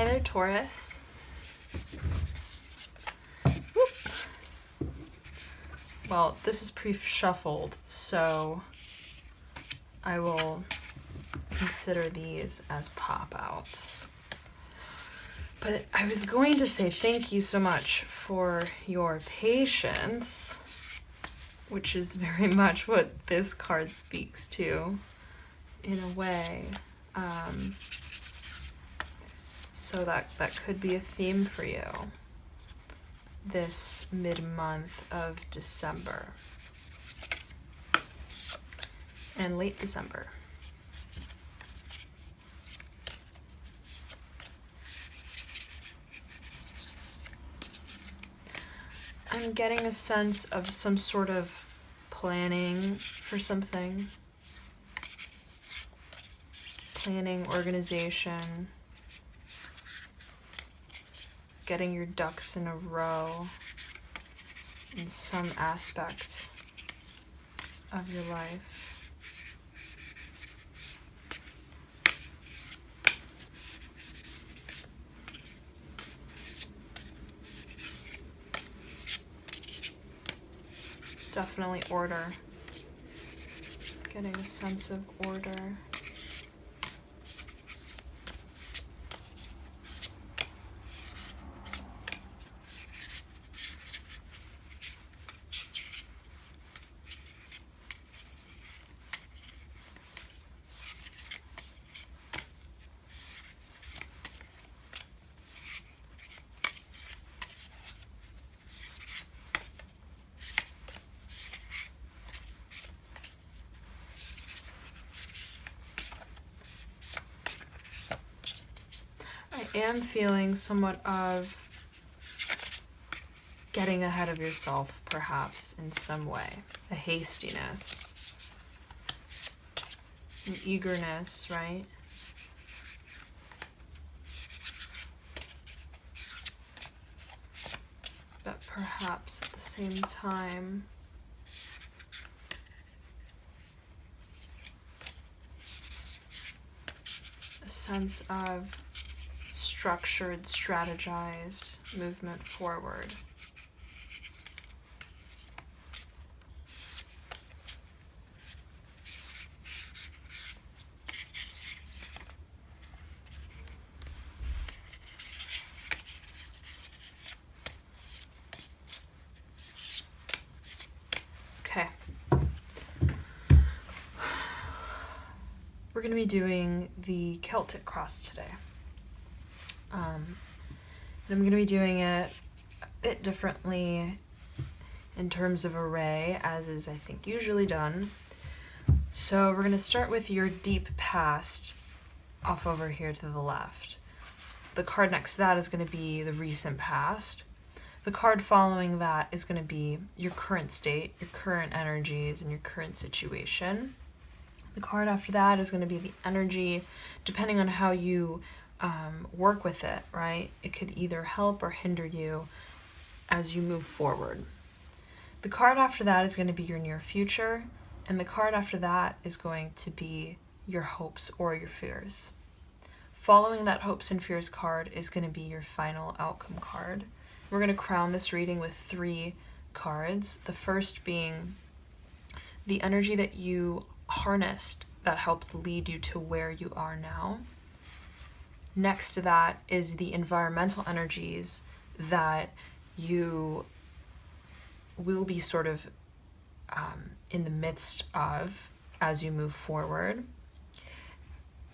Hi there, Taurus. Whoop. Well, this is pre-shuffled, so I will consider these as pop-outs. But I was going to say thank you so much for your patience, which is very much what this card speaks to, in a way. So that could be a theme for you this mid-month of December and late December. I'm getting a sense of some sort of planning for something. Planning, organization, getting your ducks in a row in some aspect of your life. Definitely order. Getting a sense of order. I am feeling somewhat of getting ahead of yourself, perhaps, in some way. A hastiness, an eagerness, right? But perhaps at the same time, a sense of structured, strategized movement forward. Okay. We're going to be doing the Celtic cross today. And I'm going to be doing it a bit differently in terms of array, as is, I think, usually done. So we're going to start with your deep past off over here to the left. The card next to that is going to be the recent past. The card following that is going to be your current state, your current energies, and your current situation. The card after that is going to be the energy, depending on how you work with it, right? It could either help or hinder you as you move forward. The card after that is going to be your near future, and the card after that is going to be your hopes or your fears. Following that hopes and fears card is going to be your final outcome card. We're going to crown this reading with 3 cards. The first being the energy that you harnessed that helped lead you to where you are now. Next to that is the environmental energies that you will be sort of in the midst of as you move forward.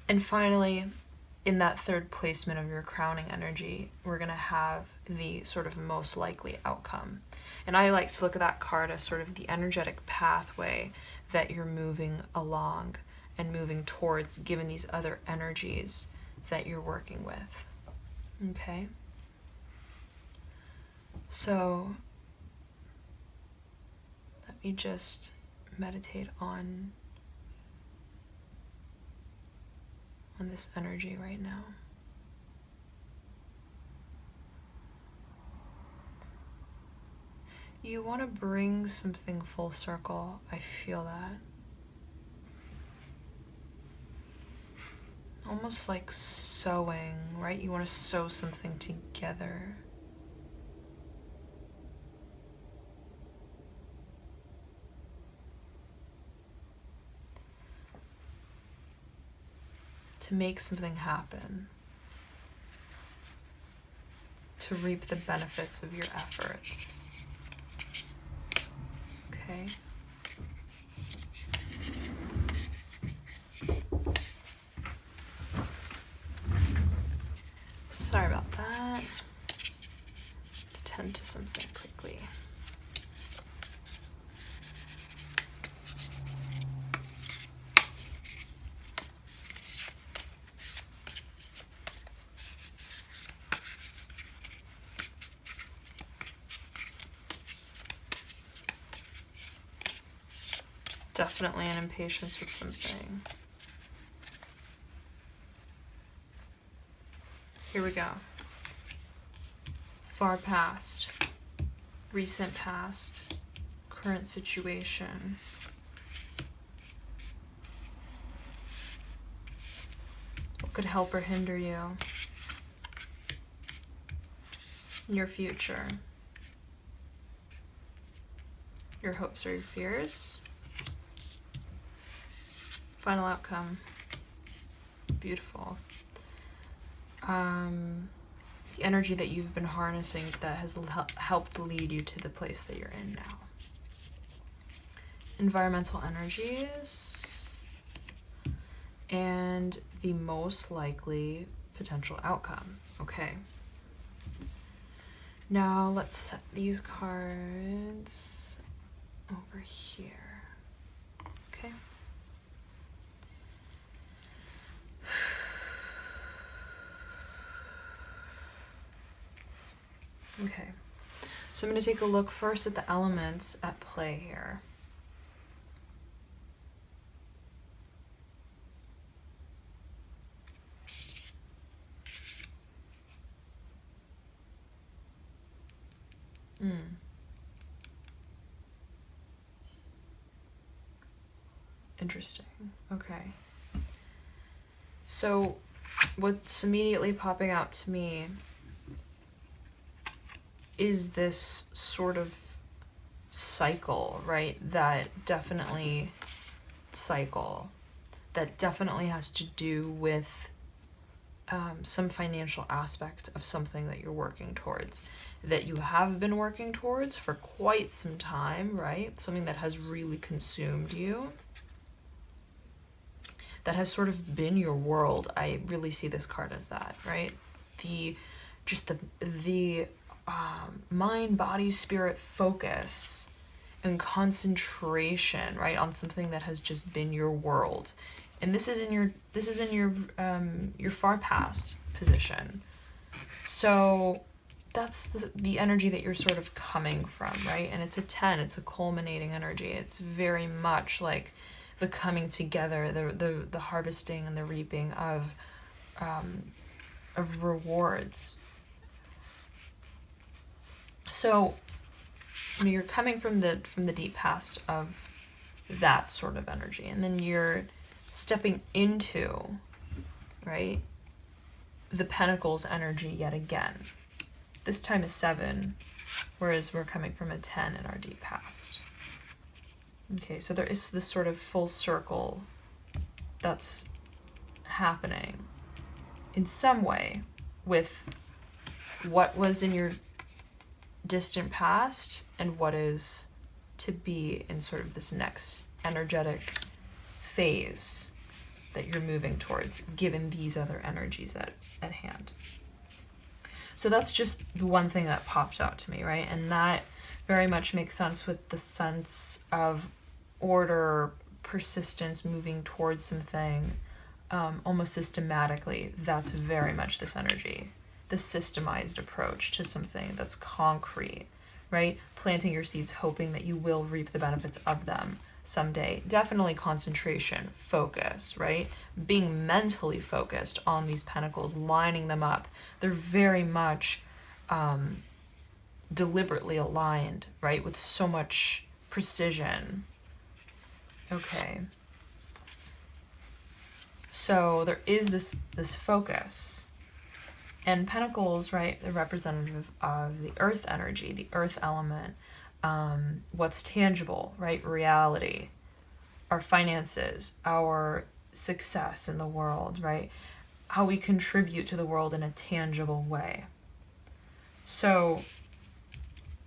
And finally, in that third placement of your crowning energy, we're going to have the sort of most likely outcome. And I like to look at that card as sort of the energetic pathway that you're moving along and moving towards, given these other energies that you're working with. Okay? So let me just meditate on this energy right now. You want to bring something full circle. I feel that. almost like sewing, right? You want to sew something together. To make something happen. To reap the benefits of your efforts. Okay. Sorry about that. To tend to something quickly. Definitely an impatience with something. Here we go. Far past, recent past, current situation. What could help or hinder you in your future? Your hopes or your fears? Final outcome. Beautiful. The energy that you've been harnessing that has helped lead you to the place that you're in now. Environmental energies and the most likely potential outcome. Okay. Now let's set these cards over here. Okay. Okay, so I'm going to take a look first at the elements at play here. Interesting. Okay. So what's immediately popping out to me is this sort of cycle, right? That definitely has to do with some financial aspect of something that you're working towards, that you have been working towards for quite some time, right? Something that has really consumed you, that has sort of been your world. I really see this card as that, right? The mind, body, spirit focus and concentration, right, on something that has just been your world. And this is in your far past position. So that's the energy that you're sort of coming from, right? And it's a 10, it's a culminating energy. It's very much like the coming together, the harvesting and the reaping of rewards. So you're coming from the deep past of that sort of energy, and then you're stepping into, right, the Pentacles energy yet again. This time is 7, whereas we're coming from a 10 in our deep past. Okay, so there is this sort of full circle that's happening in some way with what was in your distant past and what is to be in sort of this next energetic phase that you're moving towards, given these other energies at hand. So that's just the one thing that pops out to me, right? And that very much makes sense with the sense of order, persistence, moving towards something almost systematically. That's very much this energy, the systemized approach to something that's concrete, right? Planting your seeds, hoping that you will reap the benefits of them someday. Definitely concentration, focus, right? Being mentally focused on these pentacles, lining them up. They're very much deliberately aligned, right? With so much precision. Okay. So there is this focus. And Pentacles, right, they're representative of the earth energy, the earth element, what's tangible, right, reality, our finances, our success in the world, right, how we contribute to the world in a tangible way. So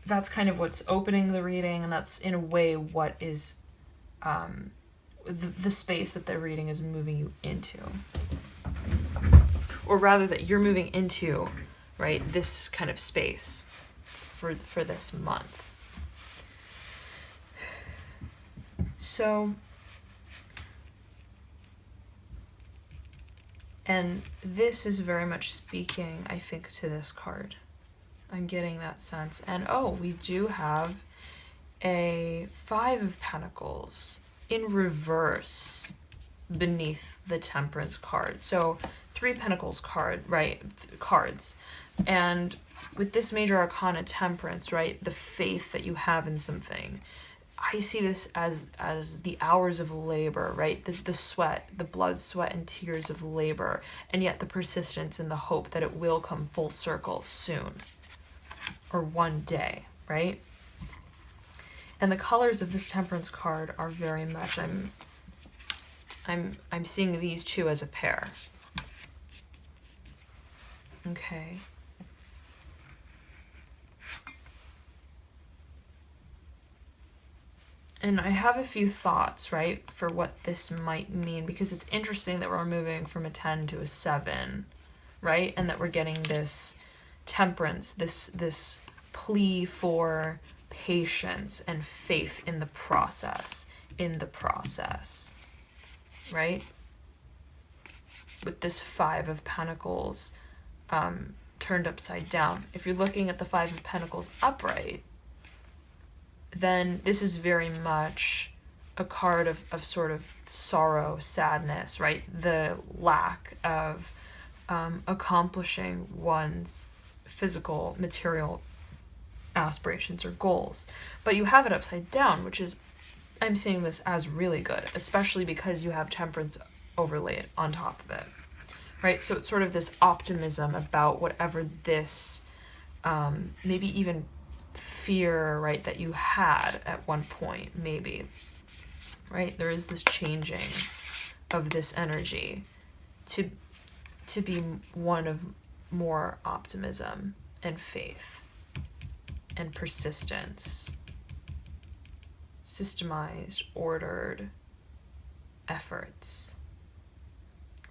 that's kind of what's opening the reading, and that's in a way what is the space that the reading is moving you into. Or rather that you're moving into, right, this kind of space for this month. So, and this is very much speaking, I think, to this card. I'm getting that sense. And oh, we do have a 5 of Pentacles in reverse beneath the Temperance card. So 3 Pentacles card, right? Cards. And with this Major Arcana Temperance, right? The faith that you have in something. I see this as the hours of labor, right? The sweat, the blood, sweat, and tears of labor. And yet the persistence and the hope that it will come full circle soon. Or one day, right? And the colors of this Temperance card are very much, I'm seeing these two as a pair. Okay. And I have a few thoughts, right, for what this might mean, because it's interesting that we're moving from a 10 to a 7, right? And that we're getting this temperance, this plea for patience and faith in the process, right? With this 5 of Pentacles turned upside down. If you're looking at the 5 of Pentacles upright, then this is very much a card of sort of sorrow, sadness, right? The lack of accomplishing one's physical, material aspirations or goals. But you have it upside down, which is, I'm seeing this as really good, especially because you have Temperance overlaid on top of it, right? So it's sort of this optimism about whatever this, maybe even fear, right, that you had at one point, maybe, right? There is this changing of this energy to be one of more optimism and faith and persistence, systemized, ordered efforts,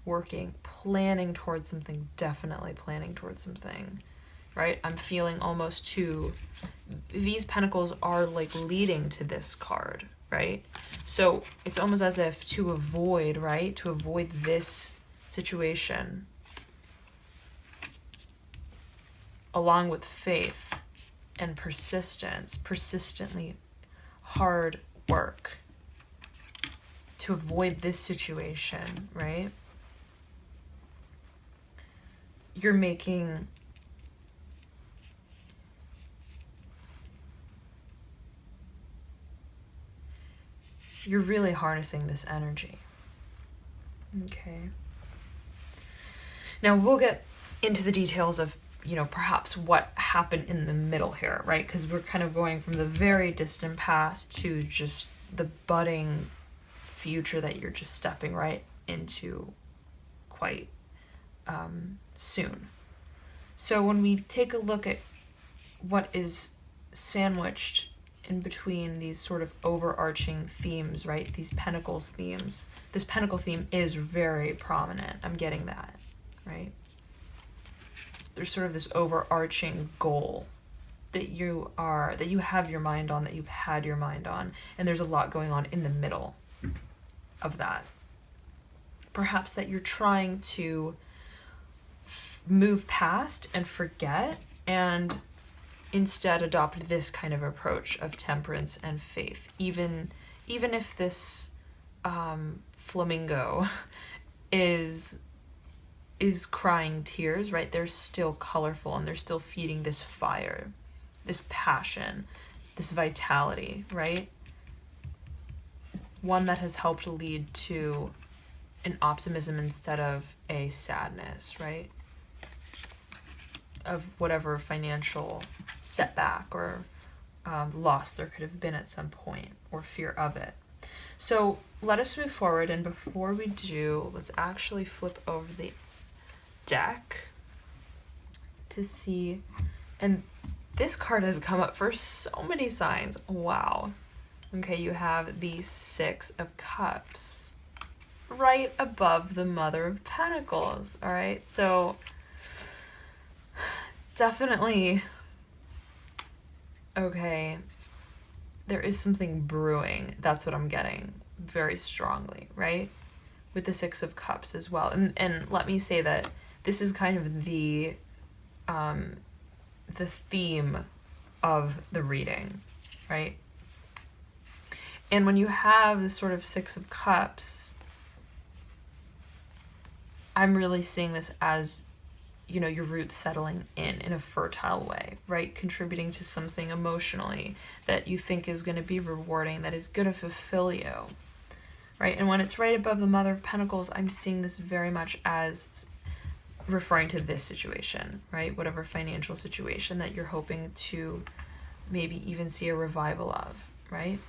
working, planning towards something, definitely planning towards something, right? I'm feeling almost these Pentacles are like leading to this card, right? So it's almost as if to avoid, right? To avoid this situation, along with faith and persistence, persistently hard work, to avoid this situation, right? You're really harnessing this energy. Okay. Now we'll get into the details of, perhaps what happened in the middle here, right? Because we're kind of going from the very distant past to just the budding future that you're just stepping right into quite soon. So when we take a look at what is sandwiched in between these sort of overarching themes, right? These Pentacles themes. This Pentacle theme is very prominent. I'm getting that, right? There's sort of this overarching goal that you have your mind on, that you've had your mind on, and there's a lot going on in the middle of that. Perhaps that you're trying to move past and forget, and instead adopt this kind of approach of temperance and faith. Even if this flamingo is crying tears, right? They're still colorful and they're still feeding this fire, this passion, this vitality, right? One that has helped lead to an optimism instead of a sadness, right? Of whatever financial setback or loss there could have been at some point, or fear of it. So let us move forward, and before we do, let's actually flip over the deck to see. And this card has come up for so many signs. Wow. Okay, you have the Six of Cups right above the Mother of Pentacles. All right, so definitely, okay, there is something brewing. That's what I'm getting very strongly, right? With the Six of Cups as well. And let me say that this is kind of the theme of the reading, right? And when you have this sort of Six of Cups, I'm really seeing this as, you know, your roots settling in a fertile way, right? Contributing to something emotionally that you think is going to be rewarding, that is going to fulfill you, right? And when it's right above the Mother of Pentacles, I'm seeing this very much as referring to this situation, right? Whatever financial situation that you're hoping to maybe even see a revival of, right?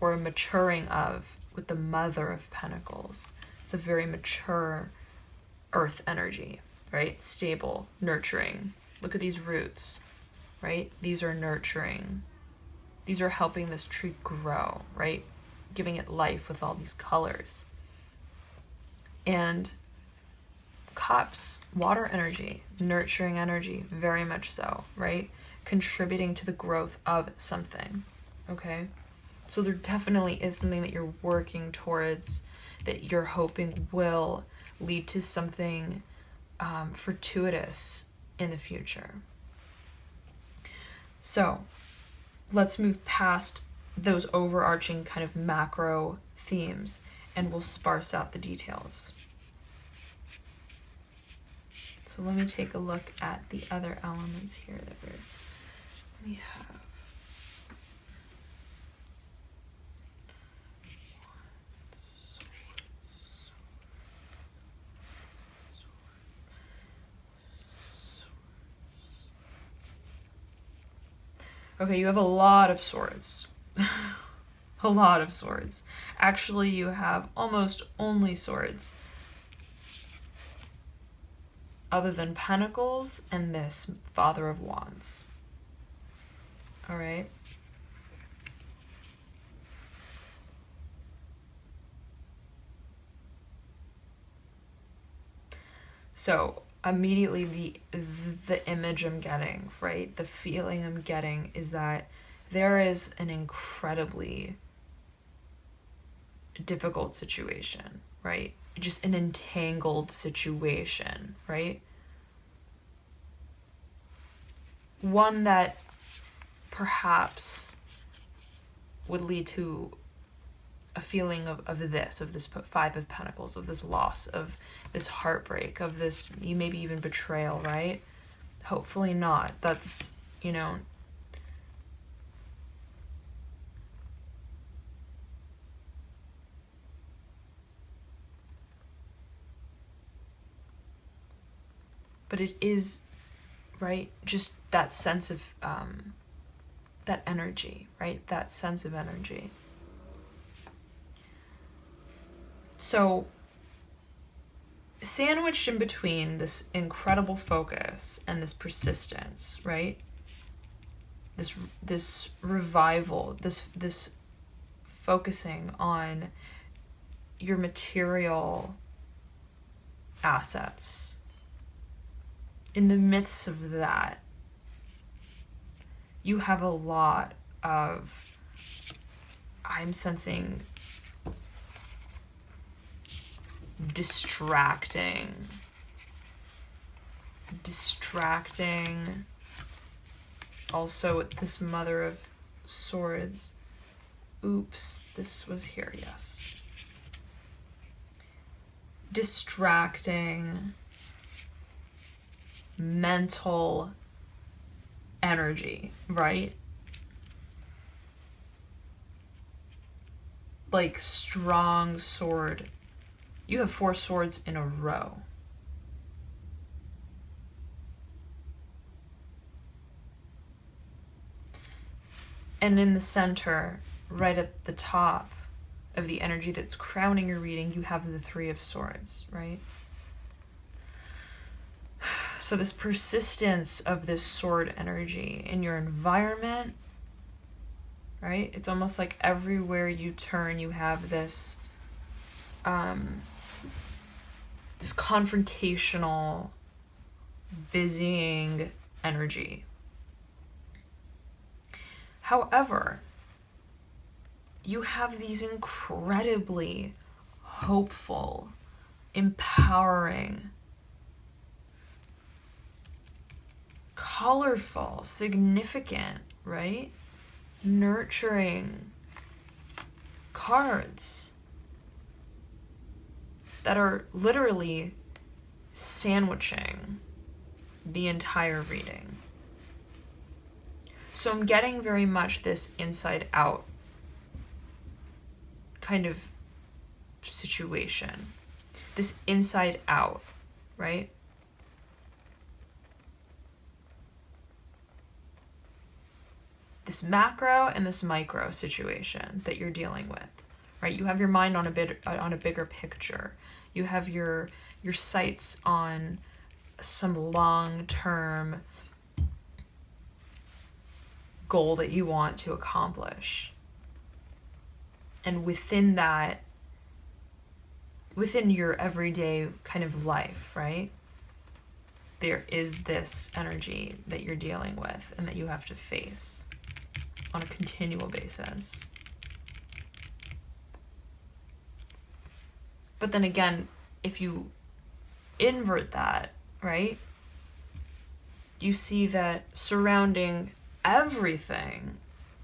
Or a maturing of with the Mother of Pentacles. It's a very mature earth energy, right? Stable, nurturing. Look at these roots, right? These are nurturing. These are helping this tree grow, right? Giving it life with all these colors. And Cups, water energy, nurturing energy, very much so, right? Contributing to the growth of something, okay? So there definitely is something that you're working towards, that you're hoping will lead to something fortuitous in the future. So let's move past those overarching kind of macro themes, and we'll sparse out the details. So let me take a look at the other elements here that we have. Okay, you have a lot of swords. A lot of swords. Actually, you have almost only swords, other than Pentacles and this Father of Wands. All right. So immediately the image I'm getting, right? The feeling I'm getting is that there is an incredibly difficult situation, right? Just an entangled situation, right? One that perhaps would lead to a feeling of this Five of Pentacles, of this loss, of this heartbreak, of this maybe even betrayal, right? Hopefully not. That's, you know, but it is, right, just that sense of that energy, right? That sense of energy. So sandwiched in between this incredible focus and this persistence, right? This revival, this focusing on your material assets. In the midst of that, you have a lot of, I'm sensing, distracting, also with this Mother of Swords. Oops, this was here, yes. Distracting mental energy, right? Like strong sword You have 4 swords in a row. And in the center, right at the top of the energy that's crowning your reading, you have the 3 of Swords, right? So this persistence of this sword energy in your environment, right? It's almost like everywhere you turn, you have this this confrontational, busying energy. However, you have these incredibly hopeful, empowering, colorful, significant, right? Nurturing cards that are literally sandwiching the entire reading. So I'm getting very much this inside out kind of situation. This inside out, right? This macro and this micro situation that you're dealing with, right? You have your mind on a bigger picture. You have your sights on some long-term goal that you want to accomplish. And within that, within your everyday kind of life, right? There is this energy that you're dealing with and that you have to face on a continual basis. But then again, if you invert that, right? You see that surrounding everything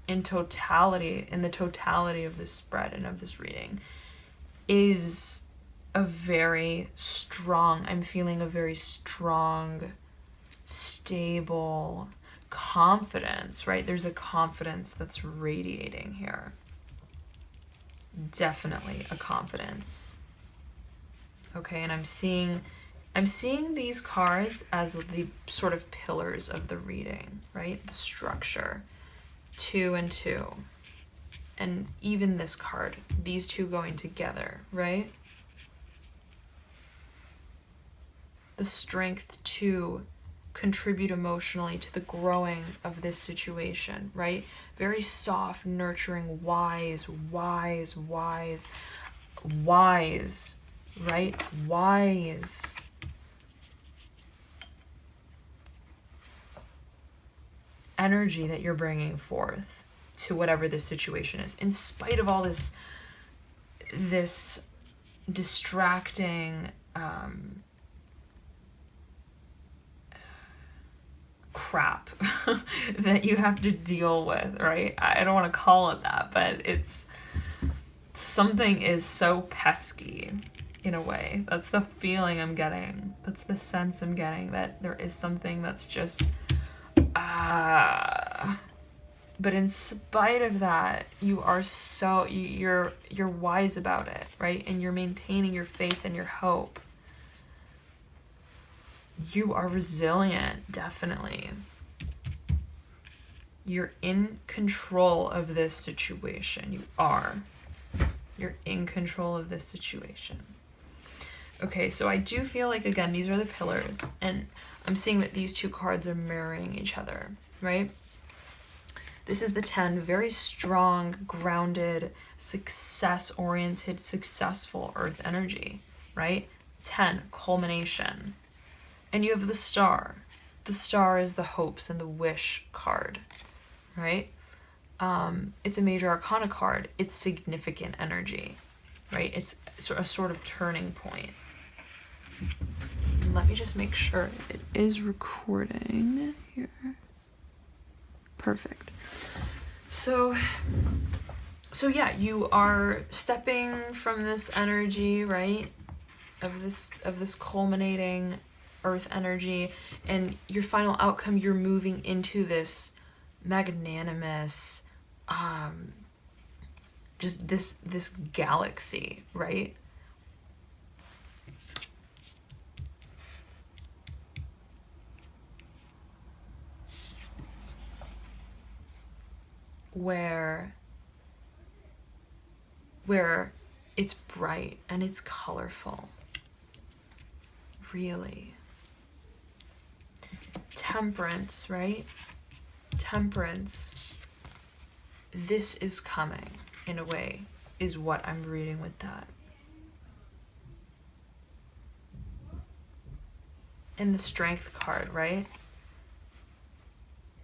in totality, in the totality of this spread and of this reading, is a very strong, I'm feeling a very strong, stable confidence, right? There's a confidence that's radiating here. Definitely a confidence. Okay, and I'm seeing these cards as the sort of pillars of the reading, right? The structure, 2 and 2. And even this card, these two going together, right? The strength to contribute emotionally to the growing of this situation, right? Very soft, nurturing, wise, right? Wise. Energy that you're bringing forth to whatever this situation is, in spite of all this distracting crap that you have to deal with, right? I don't want to call it that, but it's something is so pesky in a way. That's the feeling I'm getting. That's the sense I'm getting, that there is something that's just but in spite of that, you are so you're wise about it, right? And you're maintaining your faith and your hope. You are resilient, definitely. You're in control of this situation. You're in control of this situation. Okay, so I do feel like, again, these are the pillars, and I'm seeing that these two cards are mirroring each other, right? This is the 10, very strong, grounded, success-oriented, successful earth energy, right? 10, culmination. And you have the star. The star is the hopes and the wish card, right? It's a major arcana card. It's significant energy, right? It's a sort of turning point. Let me just make sure it is recording here. Perfect. So yeah, you are stepping from this energy, right? Of this culminating earth energy, and your final outcome, you're moving into this magnanimous, just this galaxy, right? where it's bright and it's colorful. Really. Temperance, right? Temperance. This is coming, in a way, is what I'm reading with that. And the Strength card, right?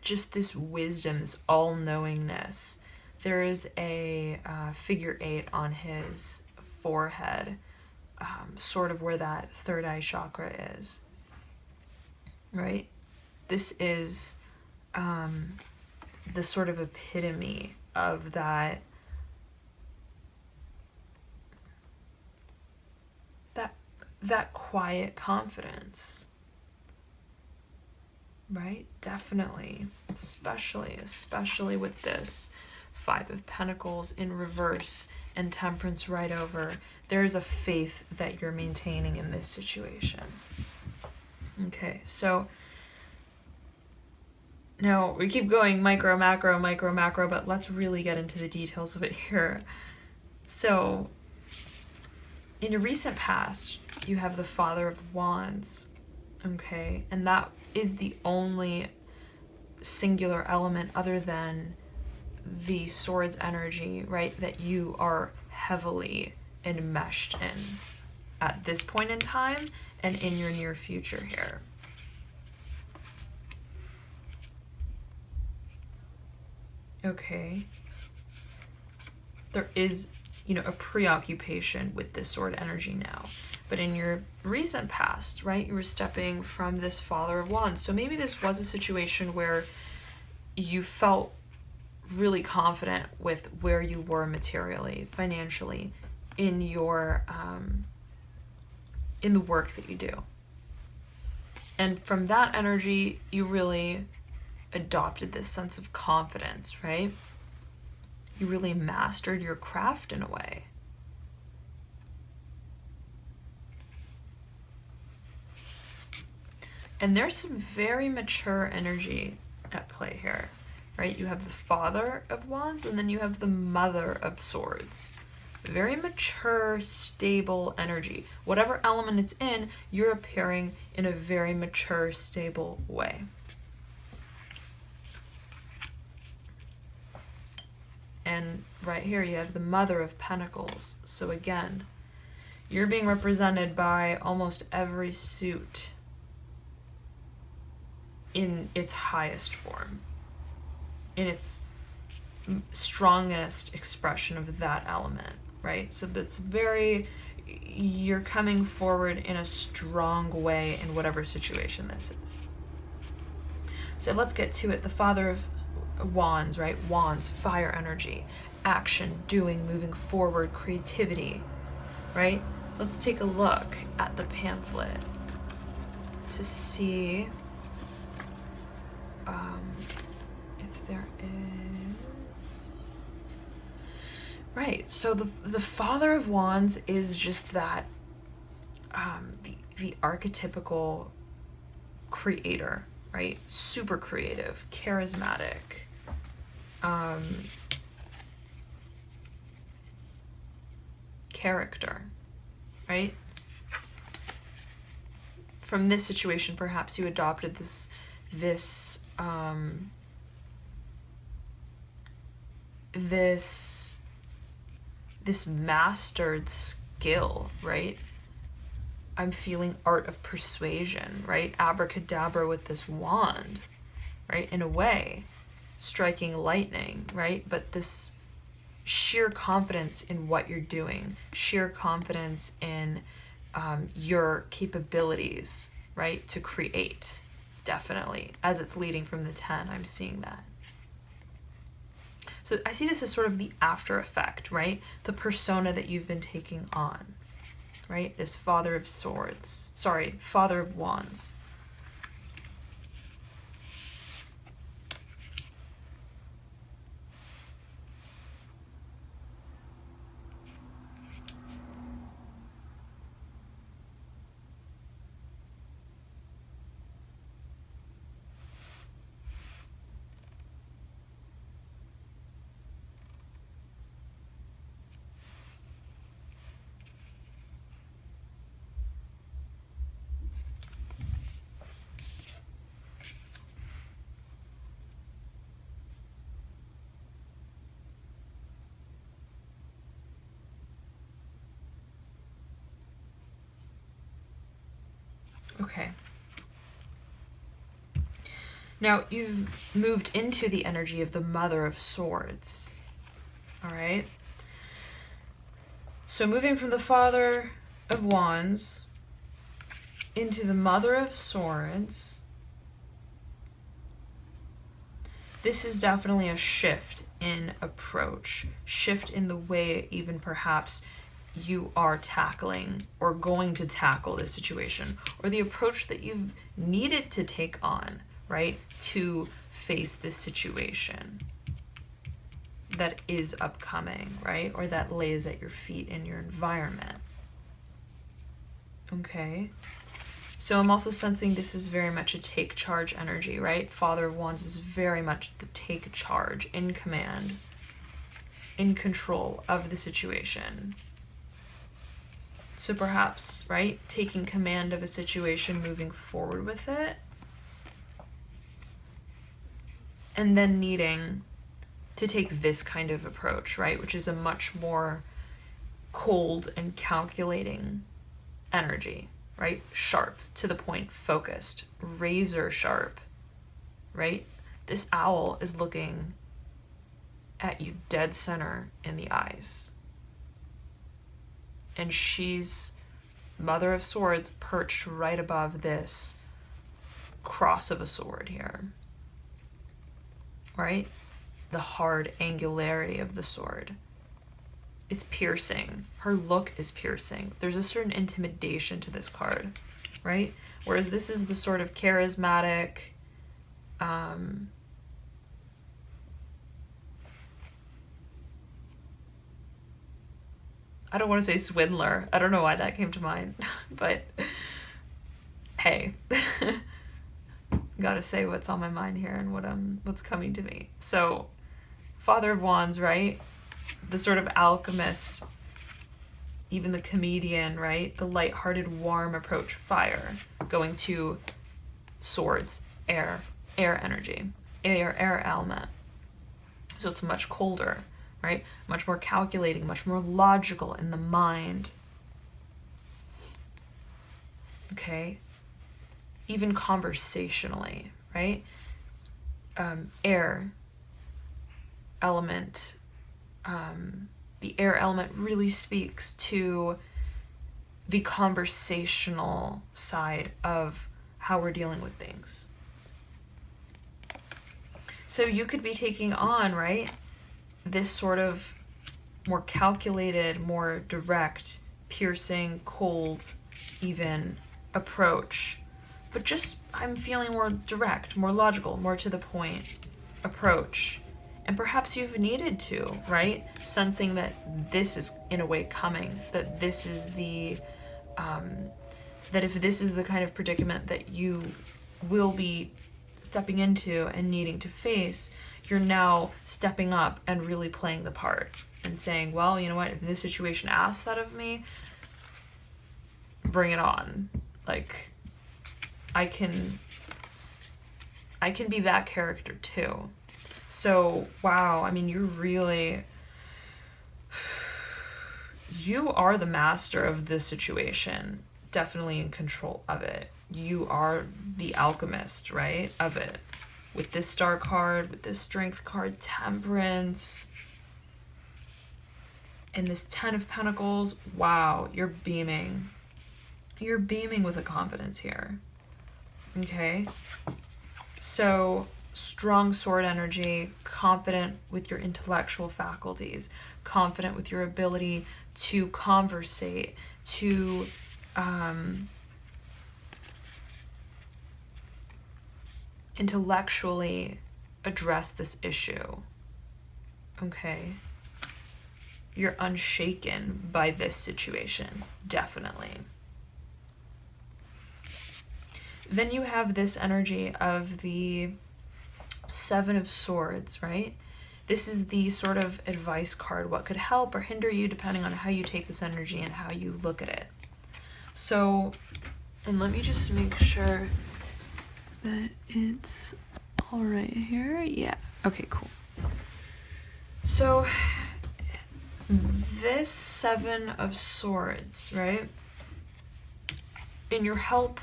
Just this wisdom, this all-knowingness. There is a figure 8 on his forehead, sort of where that third eye chakra is, right? This is the sort of epitome of that quiet confidence, right? Definitely, especially with this 5 of Pentacles in reverse and Temperance right over. There's a faith that you're maintaining in this situation. Okay, so now we keep going micro, macro, micro, macro, but let's really get into the details of it here. So in a recent past, you have the Father of Wands, okay? And that is the only singular element other than the Swords energy, right, that you are heavily enmeshed in at this point in time and in your near future here. Okay. There is, a preoccupation with this sword energy now. But in your recent past, right, you were stepping from this Father of Wands. So maybe this was a situation where you felt really confident with where you were materially, financially, in your in the work that you do. And from that energy, you really adopted this sense of confidence, right? You really mastered your craft in a way. And there's some very mature energy at play here, right? You have the Father of Wands and then you have the Mother of Swords. Very mature, stable energy. Whatever element it's in, you're appearing in a very mature, stable way. And right here you have the Mother of Pentacles. So again, you're being represented by almost every suit in its highest form, in its strongest expression of that element, right? So that's you're coming forward in a strong way in whatever situation this is. So let's get to it. The Father of Wands, right? Wands, fire energy, action, doing, moving forward, creativity, right? Let's take a look at the pamphlet to see if there is... Right, so the Father of Wands is just that, the archetypical creator, right? Super creative, charismatic, character, right? From this situation, perhaps you adopted this mastered skill, right? I'm feeling art of persuasion, right? Abracadabra with this wand, right? In a way, striking lightning, right? But this sheer confidence in what you're doing, sheer confidence in your capabilities, right? To create, definitely. As it's leading from the 10, I'm seeing that. So I see this as sort of the after effect, right? The persona that you've been taking on, right? This Father of Wands. Okay. Now, you've moved into the energy of the Mother of Swords. All right? So moving from the Father of Wands into the Mother of Swords, this is definitely a shift in approach, shift in the way even perhaps you are tackling or going to tackle this situation, or the approach that you've needed to take on, right, to face this situation that is upcoming, right, or that lays at your feet in your environment. Okay. So I'm also sensing this is very much a take charge energy, right? Father of Wands is very much the take charge, in command, in control of the situation. So perhaps, right, taking command of a situation, moving forward with it, and then needing to take this kind of approach, right, which is a much more cold and calculating energy, right? Sharp, to the point, focused, razor sharp, right? This owl is looking at you dead center in the eyes. And she's Mother of Swords perched right above this cross of a sword here, right? The hard angularity of the sword. It's piercing. Her look is piercing. There's a certain intimidation to this card, right? Whereas this is the sort of charismatic, I don't want to say swindler. I don't know why that came to mind, but hey, gotta say what's on my mind here and what's coming to me. So, Father of Wands, right? The sort of alchemist, even the comedian, right? The lighthearted, warm approach, fire, going to swords, air energy, air element. So it's much colder, right? Much more calculating, much more logical in the mind. Okay? Even conversationally, right? Air element, the air element really speaks to the conversational side of how we're dealing with things. So you could be taking on, right, this sort of more calculated, more direct, piercing, cold, even approach. But just, I'm feeling more direct, more logical, more to the point approach. And perhaps you've needed to, right? Sensing that this is in a way coming, that this is the, that if this is the kind of predicament that you will be stepping into and needing to face, you're now stepping up and really playing the part and saying, well, you know what, if this situation asks that of me, bring it on. Like, I can be that character too. So, wow, I mean, you are the master of this situation, definitely in control of it. You are the alchemist, right, of it. With this star card, with this strength card, temperance, and this 10 of Pentacles, wow, you're beaming. You're beaming with a confidence here, okay? So, strong sword energy, confident with your intellectual faculties, confident with your ability to conversate, to intellectually address this issue. Okay? You're unshaken by this situation, definitely. Then you have this energy of the 7 of Swords, right? This is the sort of advice card, what could help or hinder you depending on how you take this energy and how you look at it. So, and let me just make sure that it's all right here. Yeah, okay, cool. So, this 7 of Swords, right? In your help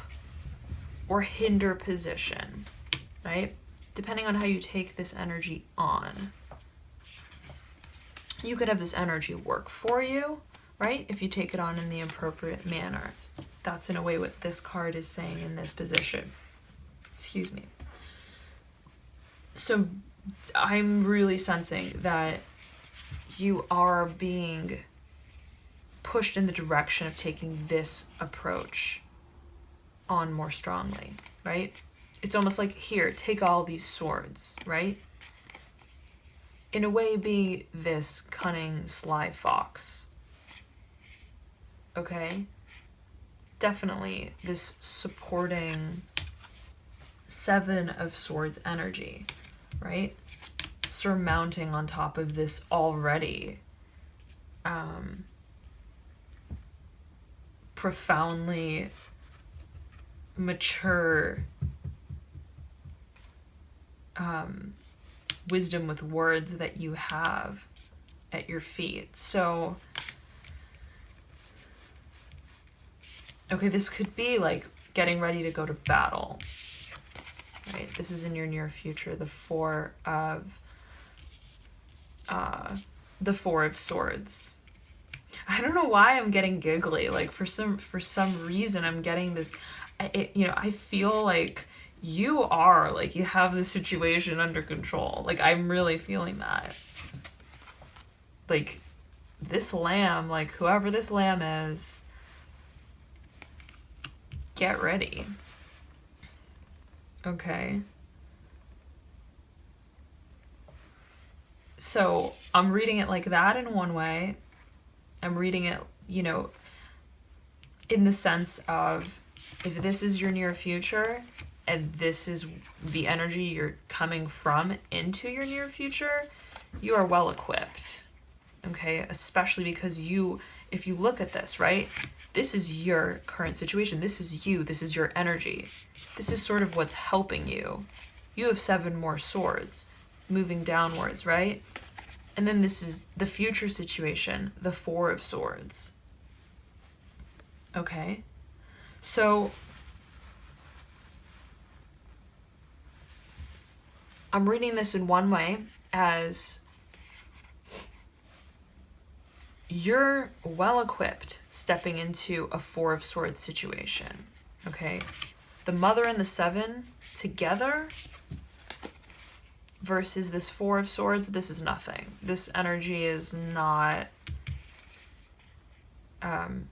or hinder position, right? Depending on how you take this energy on. You could have this energy work for you, right? If you take it on in the appropriate manner. That's in a way what this card is saying in this position. Excuse me. So I'm really sensing that you are being pushed in the direction of taking this approach on more strongly, right? It's almost like, here, take all these swords, right? In a way, be this cunning, sly fox. Okay? Definitely this supporting 7 of Swords energy, right? Surmounting on top of this already profoundly mature wisdom with words that you have at your feet. So, okay, this could be like getting ready to go to battle, right? This is in your near future, the Four of Swords. I don't know why I'm getting giggly. Like for some reason I'm getting this. I feel like you have the situation under control. Like I'm really feeling that. Like this lamb, like whoever this lamb is, get ready. Okay. So I'm reading it like that in one way. I'm reading it, in the sense of, if this is your near future and this is the energy you're coming from into your near future, you are well equipped. Okay? Especially because if you look at this, right? This is your current situation. This is you. This is your energy. This is sort of what's helping you. You have 7 more swords moving downwards, right? And then this is the future situation, the 4 of Swords. Okay? So I'm reading this in one way as you're well equipped stepping into a 4 of Swords situation. Okay? The Mother and the 7 together versus this 4 of Swords, this is nothing. This energy is not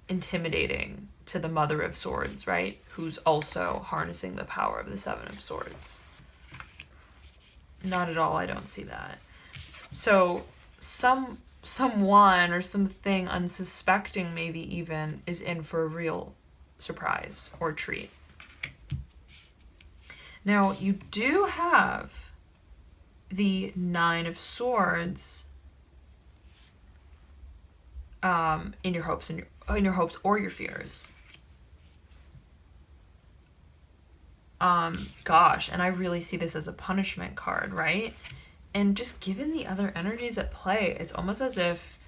intimidating to the Mother of Swords, right? Who's also harnessing the power of the 7 of Swords. Not at all, I don't see that. So someone or something unsuspecting maybe even is in for a real surprise or treat. Now, you do have the 9 of Swords in your hopes or your fears. Gosh, and I really see this as a punishment card, right? And just given the other energies at play, it's almost as if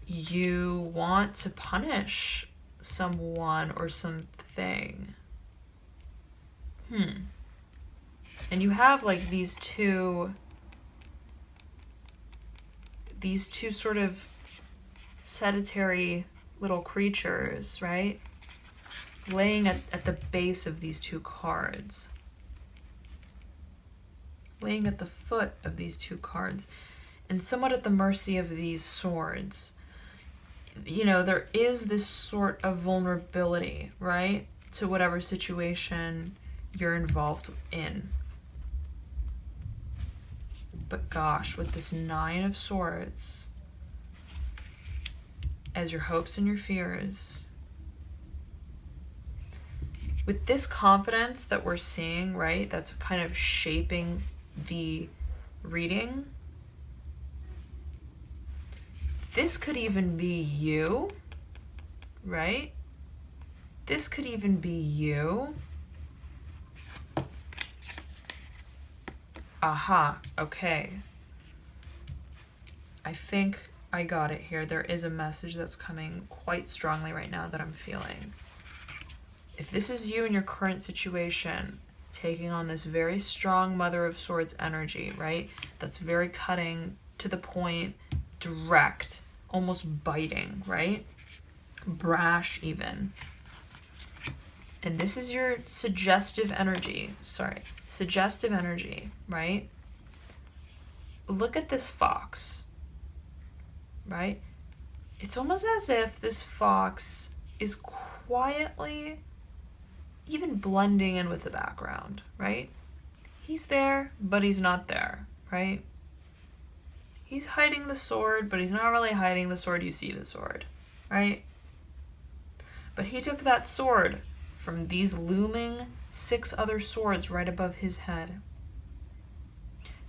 you want to punish someone or something. And you have like these two sort of sedentary little creatures, right? Laying at the base of these 2 cards. Laying at the foot of these 2 cards. And somewhat at the mercy of these swords. There is this sort of vulnerability, right? To whatever situation you're involved in. But gosh, with this 9 of Swords as your hopes and your fears, with this confidence that we're seeing, right, that's kind of shaping the reading, this could even be you, right? This could even be you. Aha, okay. I think I got it here. There is a message that's coming quite strongly right now that I'm feeling. if this is you in your current situation, taking on this very strong Mother of Swords energy, right? That's very cutting, to the point, direct, almost biting, right? Brash even. And this is your suggestive energy, right? Look at this fox, right? It's almost as if this fox is quietly even blending in with the background, right? He's there, but he's not there, right? He's hiding the sword, but he's not really hiding the sword. You see the sword, right? But he took that sword from these looming 6 other swords right above his head,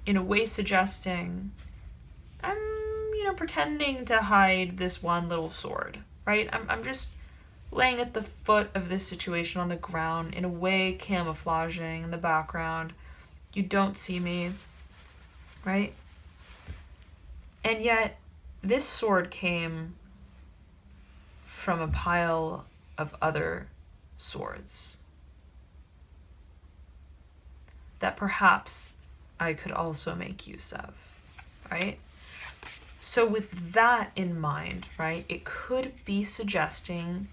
in a way suggesting, I'm, pretending to hide this one little sword, right? I'm just laying at the foot of this situation on the ground, in a way camouflaging in the background. You don't see me, right? And yet, this sword came from a pile of other swords that perhaps I could also make use of, right? So with that in mind, right, it could be suggesting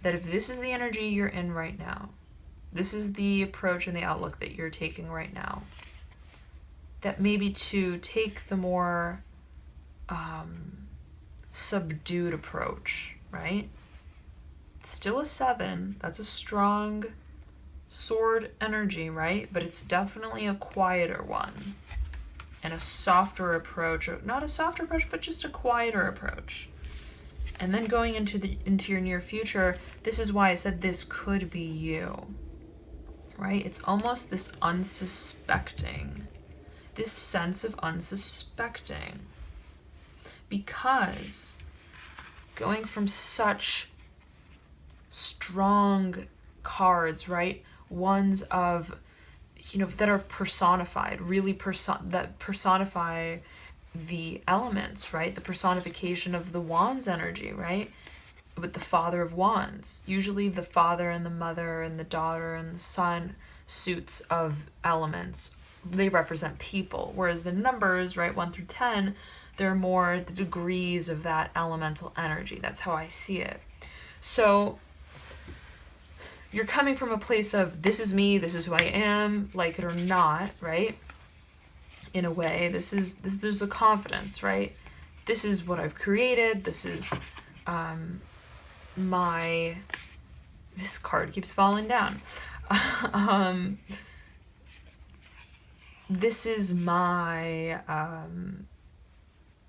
that if this is the energy you're in right now, this is the approach and the outlook that you're taking right now, that maybe to take the more subdued approach, right? It's still a 7. That's a strong sword energy, right? But it's definitely a quieter one. And a softer approach, or not a softer approach, but just a quieter approach. And then going into your near future, this is why I said this could be you, right? It's almost this unsuspecting, this sense of unsuspecting. Because going from such strong cards, right? Ones of, that are personified, really that personify the elements, right? The personification of the Wands energy, right? With the Father of Wands. Usually the father and the mother and the daughter and the son suits of elements, they represent people. Whereas the numbers, right, 1 through 10, they're more the degrees of that elemental energy. That's how I see it. So you're coming from a place of, this is me, this is who I am, like it or not, right? In a way, there's a confidence, right? This is what I've created. This is this card keeps falling down. This is my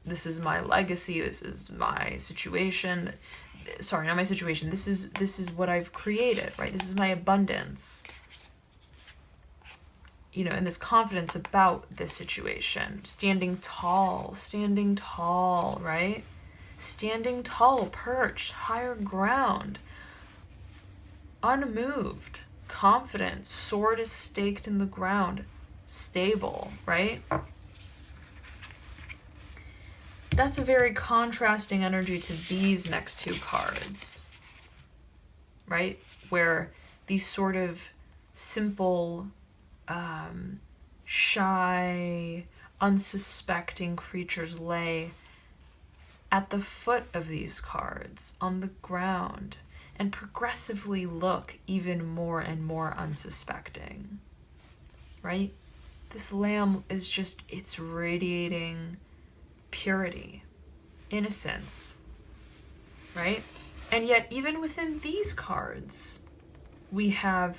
legacy. This is my situation. Sorry, not my situation. This is what I've created, right? This is my abundance. And this confidence about this situation. Standing tall, right? Standing tall, perched, higher ground. Unmoved, confident, sword is staked in the ground. Stable, right? That's a very contrasting energy to these next 2 cards, right? Where these sort of simple, shy, unsuspecting creatures lay at the foot of these cards on the ground and progressively look even more and more unsuspecting, right? This lamb is just, it's radiating purity, innocence, right? And yet even within these cards, we have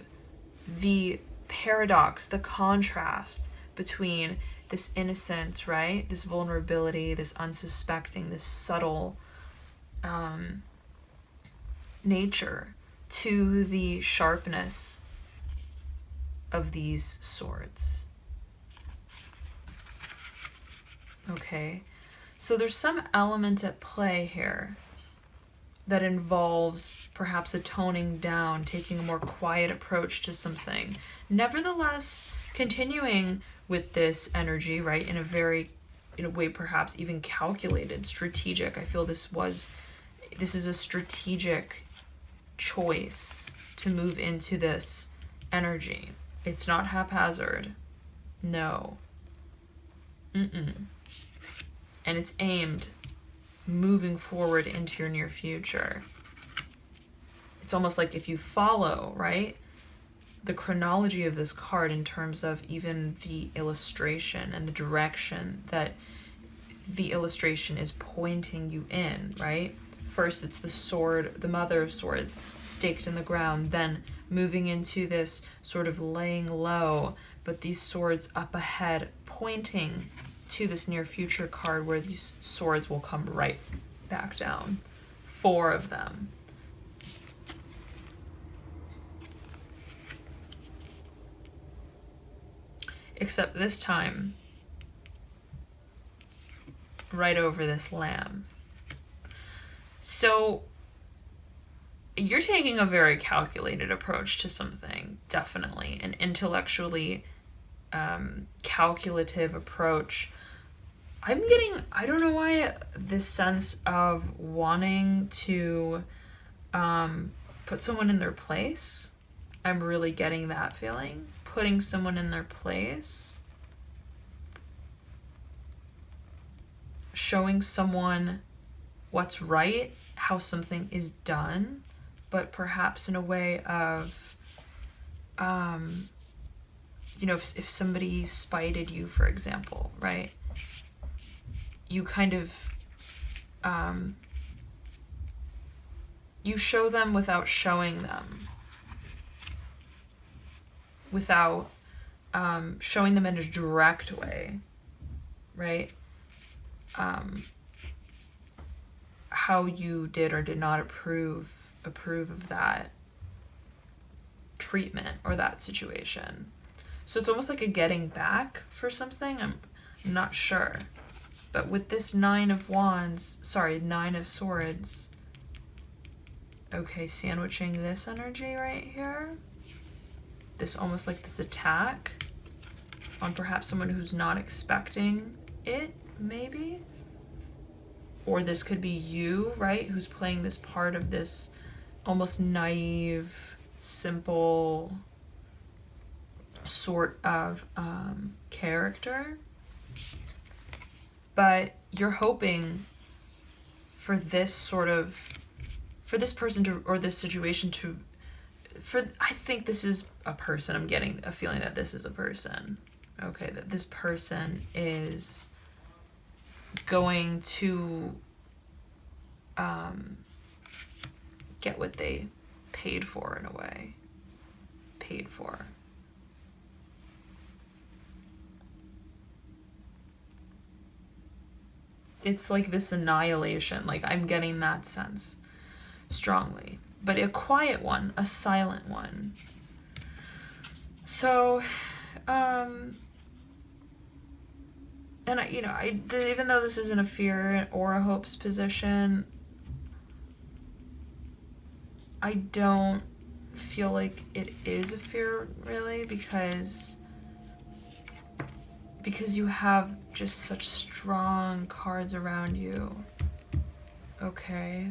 the paradox, the contrast between this innocence, right? This vulnerability, this unsuspecting, this subtle nature to the sharpness of these swords. Okay, so there's some element at play here that involves perhaps a toning down, taking a more quiet approach to something. Nevertheless, continuing with this energy, right, in a way perhaps even calculated, strategic. I feel this is a strategic choice to move into this energy. It's not haphazard. No. And it's aimed moving forward into your near future. It's almost like if you follow, right, the chronology of this card in terms of even the illustration and the direction that the illustration is pointing you in, right? First, it's the sword, the mother of swords, staked in the ground, then moving into this sort of laying low, but these swords up ahead pointing to this near future card where these swords will come right back down. 4 of them. Except this time, right over this lamb. So you're taking a very calculated approach to something, definitely, an intellectually calculative approach. I'm getting, I don't know why, this sense of wanting to put someone in their place. I'm really getting that feeling. Putting someone in their place. Showing someone what's right, how something is done, but perhaps in a way of, you know, if somebody spited you, for example, right? You kind of, you show them without showing them. Without showing them in a direct way, right? How you did or did not approve of that treatment or that situation. So it's almost like a getting back for something. I'm not sure. But with this 9 of swords, okay, sandwiching this energy right here. This almost like this attack on perhaps someone who's not expecting it, maybe. Or this could be you, right, who's playing this part of this almost naive, simple sort of character. But you're hoping for this sort of, for this person to, or this situation to, I think this is a person. I'm getting a feeling that this is a person. Okay, that this person is going to get what they paid for, in a way. Paid for. It's like this annihilation. Like, I'm getting that sense strongly. But a quiet one, a silent one. So, and even though this isn't a fear or a hopes position, I don't feel like it is a fear, really, because you have just such strong cards around you. Okay.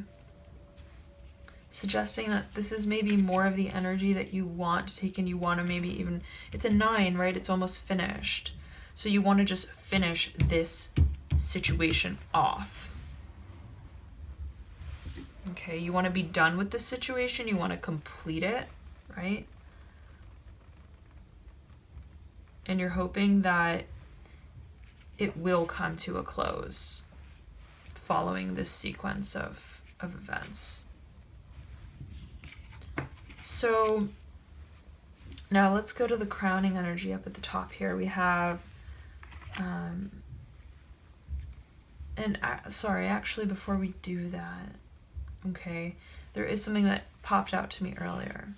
Suggesting that this is maybe more of the energy that you want to take, and you want to maybe even, it's a 9, right? It's almost finished. So you want to just finish this situation off. Okay, you want to be done with this situation. You want to complete it, right? And you're hoping that it will come to a close following this sequence of events. So now let's go to the crowning energy up at the top here. We have, actually before we do that, okay, there is something that popped out to me earlier.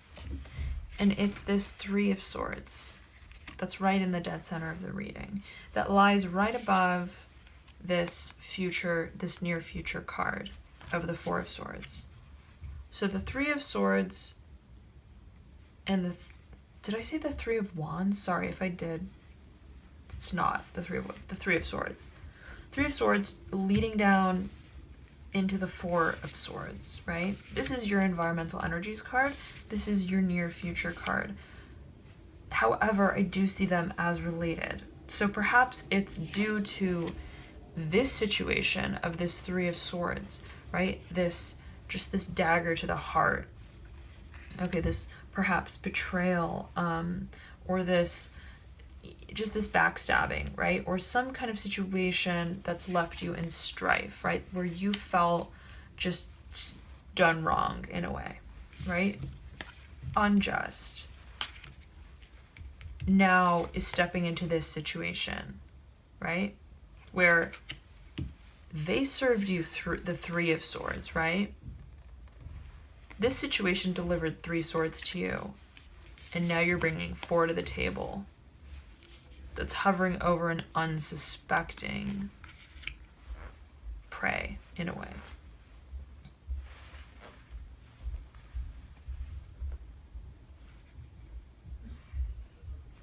And it's this 3 of swords that's right in the dead center of the reading, that lies right above this near future card of the 4 of swords. So the 3 of swords and did I say the 3 of wands? Sorry if I did. It's not the 3 of swords. 3 of swords leading down into the Four of Swords, right? This is your environmental energies card. This is your near future card. However, I do see them as related. So perhaps it's due to this situation of this Three of Swords, right? This dagger to the heart. Okay, this perhaps betrayal, or this backstabbing, right? Or some kind of situation that's left you in strife, right? Where you felt just done wrong in a way, right? Unjust. Now is stepping into this situation, right? Where they served you through the Three of Swords, right? This situation delivered 3 swords to you, and now you're bringing 4 to the table. That's hovering over an unsuspecting prey, in a way.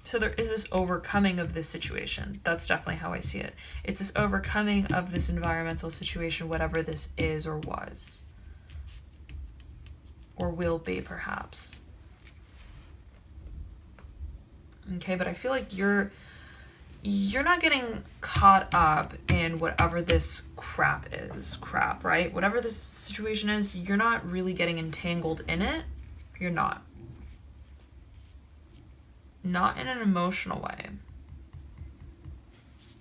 So there is this overcoming of this situation. That's definitely how I see it. It's this overcoming of this environmental situation, whatever this is or was. Or will be, perhaps. Okay, but I feel like you're not getting caught up in whatever this crap is. Crap, right? Whatever this situation is, you're not really getting entangled in it. You're not. Not in an emotional way.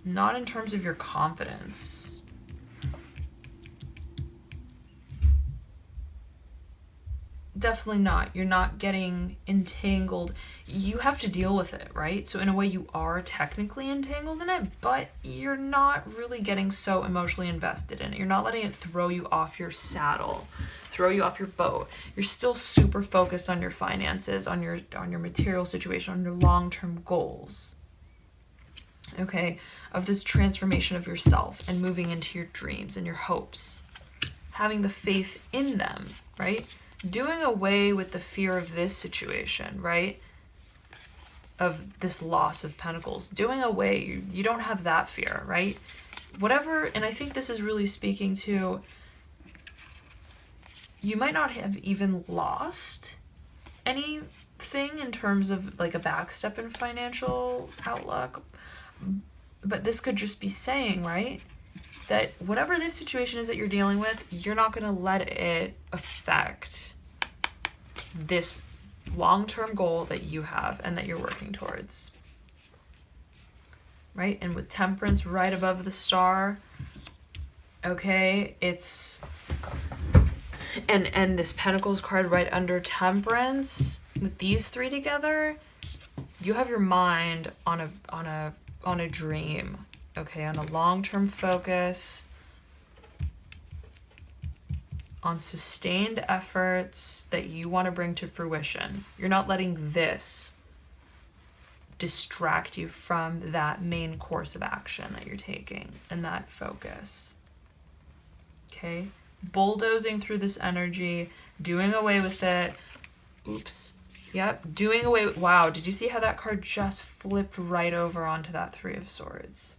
Not in terms of your confidence. Definitely not. You're not getting entangled. You have to deal with it, right? So in a way you are technically entangled in it, but you're not really getting so emotionally invested in it. You're not letting it throw you off your saddle, throw you off your boat. You're still super focused on your finances, on your material situation, on your long-term goals. Okay, of this transformation of yourself and moving into your dreams and your hopes. Having the faith in them, right? Doing away with the fear of this situation, right? Of this loss of pentacles. Doing away, you don't have that fear, right? Whatever, and I think this is really speaking to, you might not have even lost anything in terms of like a backstep in financial outlook, but this could just be saying, right? That whatever this situation is that you're dealing with, you're not going to let it affect this long-term goal that you have and that you're working towards. Right? And with Temperance right above the star, okay, it's and this Pentacles card right under Temperance, with these 3 together, you have your mind on a dream. Okay, on a long-term focus, on sustained efforts that you want to bring to fruition. You're not letting this distract you from that main course of action that you're taking and that focus. Okay, bulldozing through this energy, doing away with it. Oops. Yep, doing away with, wow, did you see how that card just flipped right over onto that Three of Swords?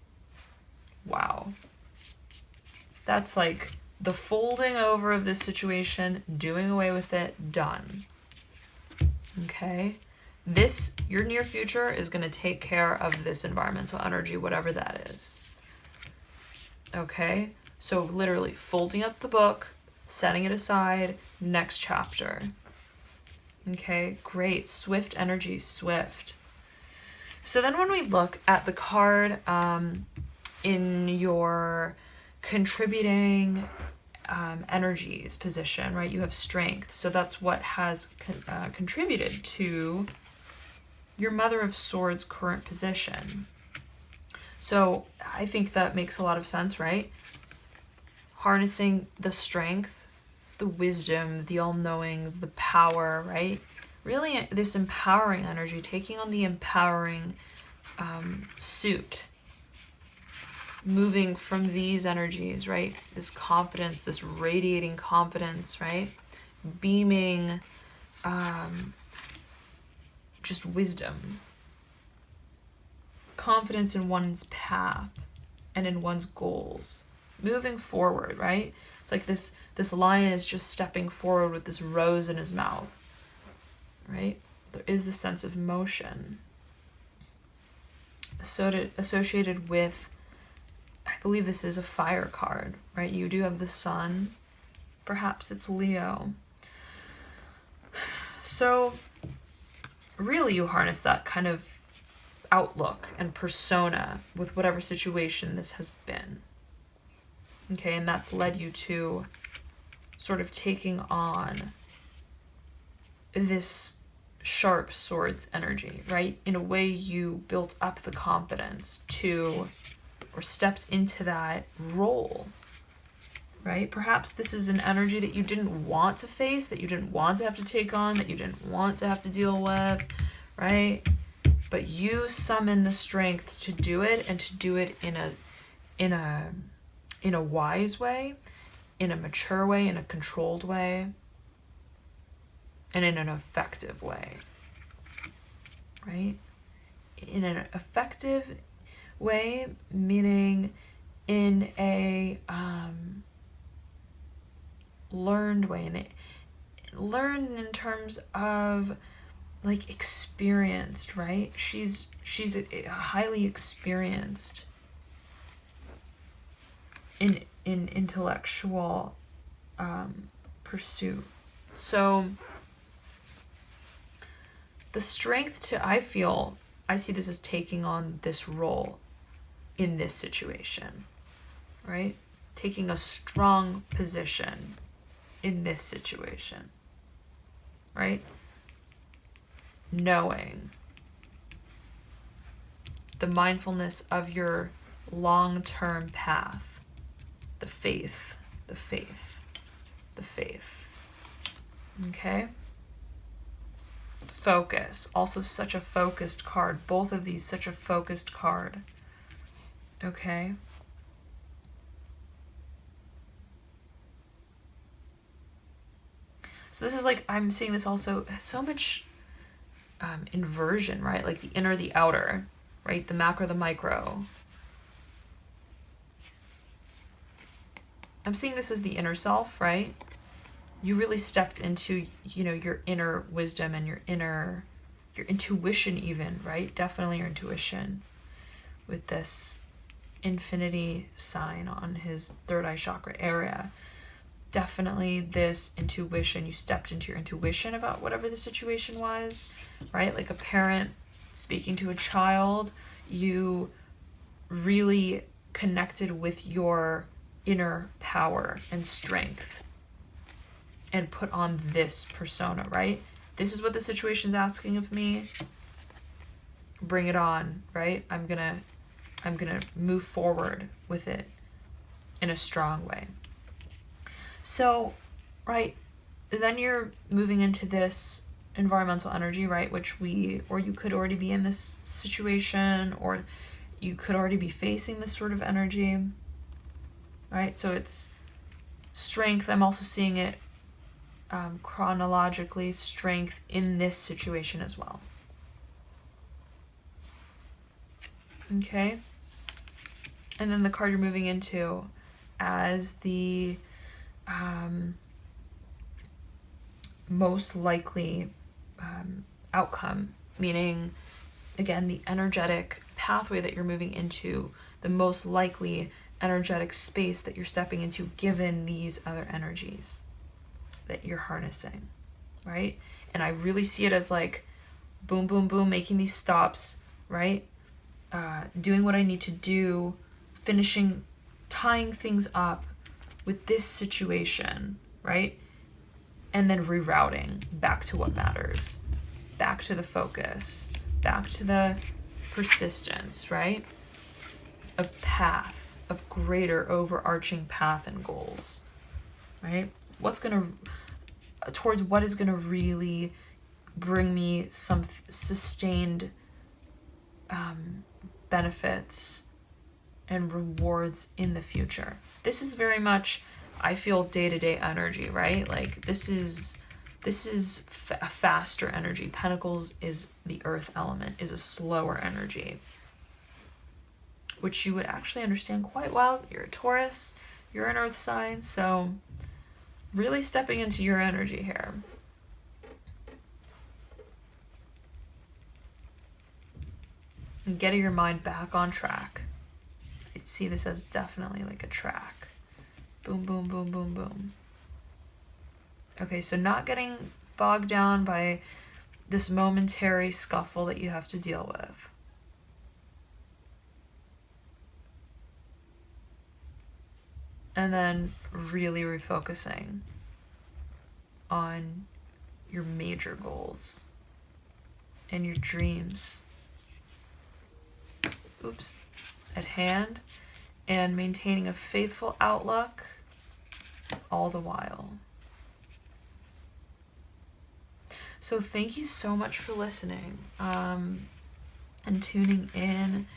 Wow. That's like the folding over of this situation, doing away with it, done. Okay? This, your near future, is going to take care of this environmental energy, whatever that is. Okay? So literally folding up the book, setting it aside, next chapter. Okay, great. Swift energy, swift. So then when we look at the card in your contributing energies position, right? You have strength. So that's what has contributed to your Mother of Swords current position. So I think that makes a lot of sense, right? Harnessing the strength, the wisdom, the all-knowing, the power, right? Really this empowering energy, taking on the empowering suit. Moving from these energies, right? This confidence, this radiating confidence, right? Beaming just wisdom. Confidence in one's path and in one's goals. Moving forward, right? It's like this lion is just stepping forward with this rose in his mouth, right? There is the sense of motion associated with, I believe this is a fire card, right? You do have the sun. Perhaps it's Leo. So really you harness that kind of outlook and persona with whatever situation this has been. Okay, and that's led you to sort of taking on this sharp swords energy, right? In a way you built up the confidence to, or stepped into that role, right? Perhaps this is an energy that you didn't want to face, that you didn't want to have to take on, that you didn't want to have to deal with, right? But you summon the strength to do it, and to do it in a wise way, in a mature way, in a controlled way, and in an effective way, right? In an effective way, meaning in a learned way, and learned in terms of like experienced, right? She's a highly experienced in intellectual pursuit. So the strength to, I see this as taking on this role in this situation, right? Taking a strong position in this situation, right? Knowing the mindfulness of your long-term path, the faith. Okay? Focus, also such a focused card. Both of these, such a focused card. Okay? So this is like, I'm seeing this also, so much inversion, right? Like the inner, the outer, right? The macro, the micro. I'm seeing this as the inner self, right? You really stepped into, your inner wisdom and your intuition even, right? Definitely your intuition with this infinity sign on his third eye chakra area. Definitely this intuition. You stepped into your intuition about whatever the situation was, right? Like a parent speaking to a child, you really connected with your inner power and strength and put on this persona, right? This is what the situation's asking of me. Bring it on, right? I'm gonna move forward with it in a strong way. So, right, then you're moving into this environmental energy, right? Or you could already be in this situation, or you could already be facing this sort of energy, right? So it's strength. I'm also seeing it chronologically, strength in this situation as well. Okay? And then the card you're moving into as the most likely outcome, meaning, again, the energetic pathway that you're moving into, the most likely energetic space that you're stepping into given these other energies that you're harnessing, right? And I really see it as like boom, boom, boom, making these stops, right? Doing what I need to do, finishing, tying things up with this situation, right? And then rerouting back to what matters, back to the focus, back to the persistence, right? Of path, of greater overarching path and goals, right? Towards what is gonna really bring me some sustained benefits and rewards in the future. This is very much, I feel, day-to-day energy, right? Like this is a faster energy. Pentacles is the earth element, is a slower energy, which you would actually understand quite well. You're a Taurus, You're an earth sign, so really stepping into your energy here. And getting your mind back on track. I see this as definitely like a track. Boom, boom, boom, boom, boom. Okay, so not getting bogged down by this momentary scuffle that you have to deal with. And then really refocusing on your major goals and your dreams. Oops. At hand, and maintaining a faithful outlook all the while. So thank you so much for listening and tuning in.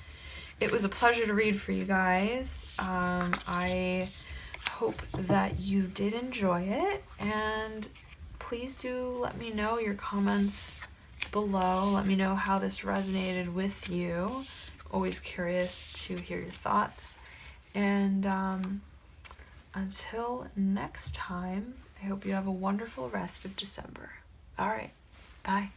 It was a pleasure to read for you guys. I hope that you did enjoy it, and please do let me know your comments below. Let me know how this resonated with you. Always curious to hear your thoughts. And until next time, I hope you have a wonderful rest of December. All right, bye.